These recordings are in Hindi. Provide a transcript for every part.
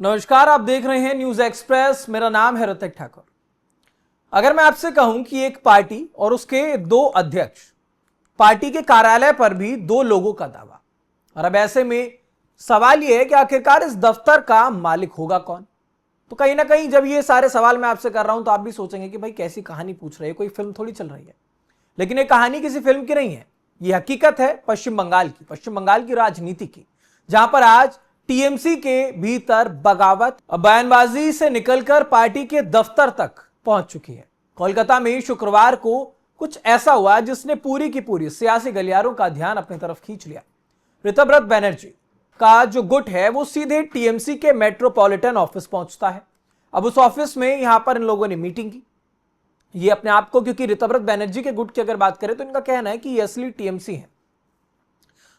नमस्कार, आप देख रहे हैं न्यूज एक्सप्रेस। मेरा नाम है ऋतिक ठाकुर। अगर मैं आपसे कहूं कि एक पार्टी और उसके दो अध्यक्ष, पार्टी के कार्यालय पर भी दो लोगों का दावा, और अब ऐसे में सवाल यह है कि आखिरकार इस दफ्तर का मालिक होगा कौन। तो कहीं ना कहीं जब ये सारे सवाल मैं आपसे कर रहा हूं तो आप भी सोचेंगे कि भाई कैसी कहानी पूछ रहे हैं, कोई फिल्म थोड़ी चल रही है। लेकिन ये कहानी किसी फिल्म की नहीं है, ये हकीकत है पश्चिम बंगाल की राजनीति की, जहां पर आज टीएमसी के भीतर बगावत और बयानबाजी से निकलकर पार्टी के दफ्तर तक पहुंच चुकी है। कोलकाता में शुक्रवार को कुछ ऐसा हुआ जिसने पूरी की पूरी सियासी गलियारों का ध्यान अपनी तरफ खींच लिया। ऋतव्रत बनर्जी का जो गुट है वो सीधे टीएमसी के मेट्रोपॉलिटन ऑफिस पहुंचता है। अब उस ऑफिस में यहां पर इन लोगों ने मीटिंग की। ये अपने आप को, क्योंकि ऋतव्रत बनर्जी के गुट की अगर बात करें तो इनका कहना है कि ये असली टीएमसी है।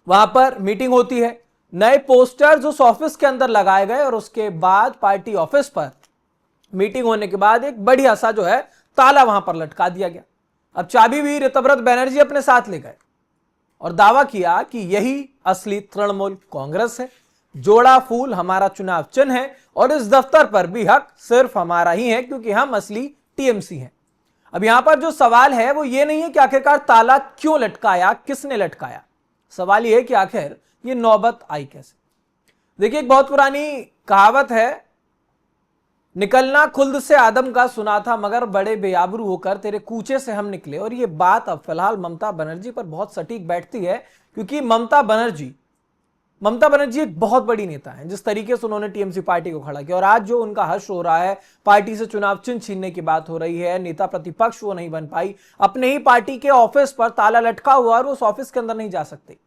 वहां पर मीटिंग होती है, नए पोस्टर्स उस ऑफिस के अंदर लगाए गए और उसके बाद पार्टी ऑफिस पर मीटिंग होने के बाद एक बढ़िया सा जो है ताला वहां पर लटका दिया गया। अब चाबी भी ऋतव्रत बनर्जी अपने साथ ले गए और दावा किया कि यही असली तृणमूल कांग्रेस है, जोड़ा फूल हमारा चुनाव चिन्ह है और इस दफ्तर पर भी हक सिर्फ हमारा ही है क्योंकि हम असली टीएमसी हैं। अब यहां पर जो सवाल है वो ये नहीं है कि आखिरकार ताला क्यों लटकाया, किसने लटकाया। सवाल ये है कि आखिर ये नौबत आई कैसे। देखिए, एक बहुत पुरानी कहावत है, निकलना खुल्द से आदम का सुना था मगर बड़े बेआबरू होकर तेरे कूचे से हम निकले। और ये बात अब फिलहाल ममता बनर्जी पर बहुत सटीक बैठती है क्योंकि ममता बनर्जी एक बहुत बड़ी नेता है। जिस तरीके से उन्होंने टीएमसी पार्टी को खड़ा किया और आज जो उनका हर्ष हो रहा है, पार्टी से चुनाव चिन्ह छीनने की बात हो रही है, नेता प्रतिपक्ष वो नहीं बन पाई, अपने ही पार्टी के ऑफिस पर ताला लटका हुआ और उस ऑफिस के अंदर नहीं जा सकते।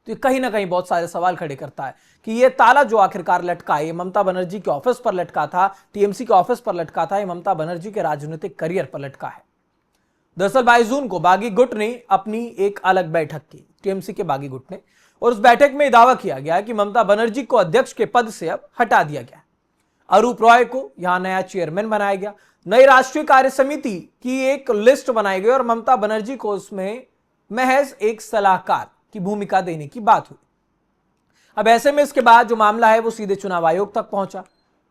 तो ये कहीं ना कहीं बहुत सारे सवाल खड़े करता है कि ये ताला जो आखिरकार लटका है, ये ममता बनर्जी के ऑफिस पर लटका था, टीएमसी के ऑफिस पर लटका था, ये ममता बनर्जी के राजनीतिक करियर पर लटका है। दरअसल 22 जून को बागी गुट ने अपनी एक अलग बैठक की, टीएमसी के बागी गुट ने, और उस बैठक में दावा किया गया कि ममता बनर्जी को अध्यक्ष के पद से अब हटा दिया गया। अरूप रॉय को यहां नया चेयरमैन बनाया गया, नई राष्ट्रीय कार्य समिति की एक लिस्ट बनाई गई और ममता बनर्जी को उसमें महज एक सलाहकार की भूमिका देने की बात हुई। अब ऐसे में इसके बाद जो मामला है वो सीधे चुनाव आयोग तक पहुंचा।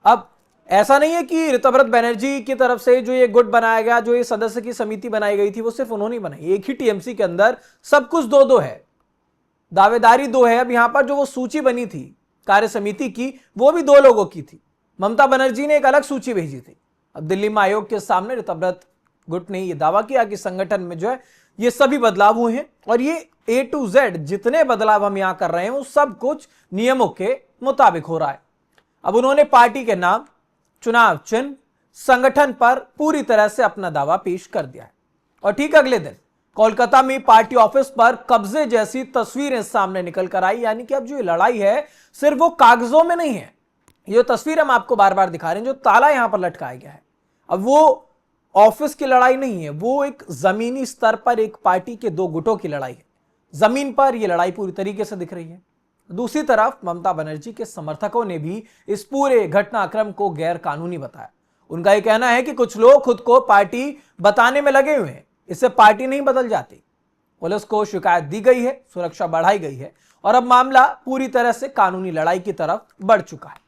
अब ऐसा नहीं है कि ऋतव्रत बनर्जी की तरफ से जो ये गुट बनाया गया, जो ये सदस्य की समिति बनाई गई थी, वो सिर्फ उन्होंने बनाई। एक ही टीएमसी के अंदर सब कुछ दो दो है, दावेदारी दो है। अब यहां पर जो वो सूची बनी थी कार्य समिति की, वो भी दो लोगों की थी। ममता बनर्जी ने एक अलग सूची भेजी थी। अब दिल्ली में आयोग के सामने ऋतव्रत गुट ने यह दावा किया कि संगठन में जो है ये सभी बदलाव हुए हैं और ये A to Z जितने बदलाव हम यहां कर रहे हैं वो सब कुछ नियमों के मुताबिक हो रहा है। अब उन्होंने पार्टी के नाम, चुनाव चिन्ह, संगठन पर पूरी तरह से अपना दावा पेश कर दिया है। और ठीक अगले दिन कोलकाता में पार्टी ऑफिस पर कब्जे जैसी तस्वीरें सामने निकल कर आई। यानी कि अब जो ये लड़ाई है सिर्फ वो कागजों में नहीं है। ये तस्वीर हम आपको बार बार दिखा रहे हैं, जो ताला यहां पर लटकाया गया है, अब वो ऑफिस की लड़ाई नहीं है, वो एक जमीनी स्तर पर एक पार्टी के दो गुटों की लड़ाई है। जमीन पर यह लड़ाई पूरी तरीके से दिख रही है। दूसरी तरफ ममता बनर्जी के समर्थकों ने भी इस पूरे घटनाक्रम को गैर कानूनी बताया। उनका यह कहना है कि कुछ लोग खुद को पार्टी बताने में लगे हुए हैं, इससे पार्टी नहीं बदल जाती। पुलिस को शिकायत दी गई है, सुरक्षा बढ़ाई गई है और अब मामला पूरी तरह से कानूनी लड़ाई की तरफ बढ़ चुका है।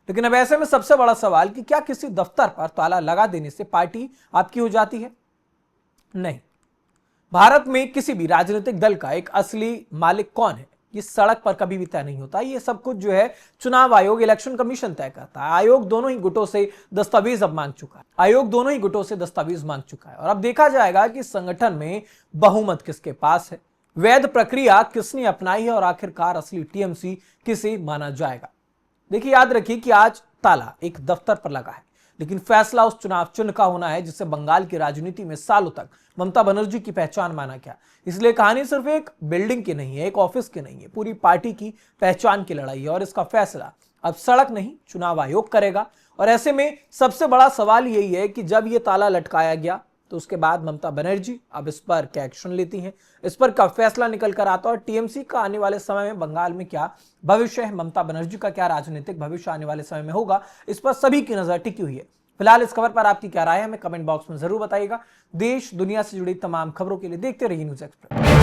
लेकिन अब ऐसे में सबसे बड़ा सवाल कि क्या किसी दफ्तर पर ताला लगा देने से पार्टी आपकी हो जाती है? नहीं। भारत में किसी भी राजनीतिक दल का एक असली मालिक कौन है, ये सड़क पर कभी भी तय नहीं होता। ये सब कुछ जो है चुनाव आयोग, इलेक्शन कमीशन तय करता है। आयोग दोनों ही गुटों से दस्तावेज अब मांग चुका है। और अब देखा जाएगा कि संगठन में बहुमत किसके पास है, वैध प्रक्रिया किसने अपनाई है और आखिरकार असली टीएमसी किसे माना जाएगा। देखिए, याद रखिए कि आज ताला एक दफ्तर पर लगा है, लेकिन फैसला उस चुनाव चिन्ह का होना है जिससे बंगाल की राजनीति में सालों तक ममता बनर्जी की पहचान माना गया। इसलिए कहानी सिर्फ एक बिल्डिंग की नहीं है, एक ऑफिस की नहीं है, पूरी पार्टी की पहचान की लड़ाई है और इसका फैसला अब सड़क नहीं चुनाव आयोग करेगा। और ऐसे में सबसे बड़ा सवाल यही है कि जब यह ताला लटकाया गया तो उसके बाद ममता बनर्जी अब इस पर क्या एक्शन लेती हैं, इस पर क्या फैसला निकल कर आता है और टीएमसी का आने वाले समय में बंगाल में क्या भविष्य है, ममता बनर्जी का क्या राजनीतिक भविष्य आने वाले समय में होगा, इस पर सभी की नजर टिकी हुई है। फिलहाल इस खबर पर आपकी क्या राय है, हमें कमेंट बॉक्स में जरूर बताइएगा। देश दुनिया से जुड़ी तमाम खबरों के लिए देखते रहिए न्यूज एक्सप्रेस।